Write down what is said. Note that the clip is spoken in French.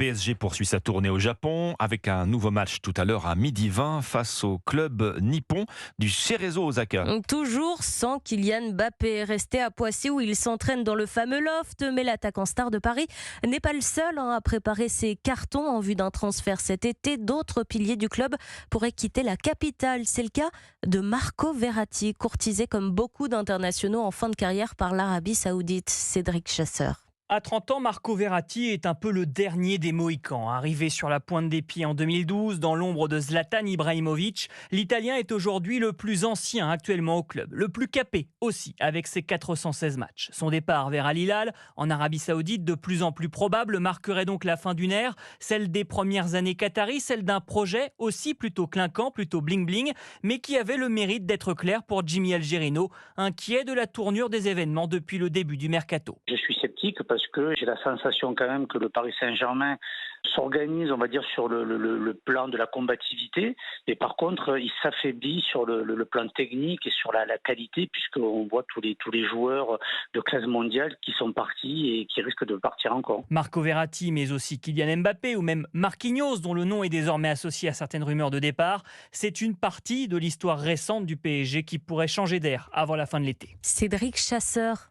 PSG poursuit sa tournée au Japon avec un nouveau match tout à l'heure à 12h20 face au club nippon du Cerezo Osaka. Toujours sans Kylian Mbappé, resté à Poissy où il s'entraîne dans le fameux loft, mais l'attaquant star de Paris n'est pas le seul à préparer ses cartons en vue d'un transfert cet été. D'autres piliers du club pourraient quitter la capitale. C'est le cas de Marco Verratti, courtisé comme beaucoup d'internationaux en fin de carrière par l'Arabie Saoudite. Cédric Chasseur. À 30 ans, Marco Verratti est un peu le dernier des Mohicans. Arrivé sur la pointe des pieds en 2012, dans l'ombre de Zlatan Ibrahimovic, l'Italien est aujourd'hui le plus ancien actuellement au club, le plus capé aussi, avec ses 416 matchs. Son départ vers Al Hilal, en Arabie Saoudite, de plus en plus probable, marquerait donc la fin d'une ère, celle des premières années qataries, celle d'un projet aussi plutôt clinquant, plutôt bling-bling, mais qui avait le mérite d'être clair pour Jimmy Algerino, inquiet de la tournure des événements depuis le début du mercato. Je suis sceptique parce que j'ai la sensation quand même que le Paris Saint-Germain s'organise, on va dire, sur le plan de la combativité, et par contre, il s'affaiblit sur le plan technique et sur la qualité, puisqu'on voit tous les joueurs de classe mondiale qui sont partis et qui risquent de partir encore. Marco Verratti, mais aussi Kylian Mbappé ou même Marquinhos, dont le nom est désormais associé à certaines rumeurs de départ, c'est une partie de l'histoire récente du PSG qui pourrait changer d'air avant la fin de l'été. Cédric Chasseur.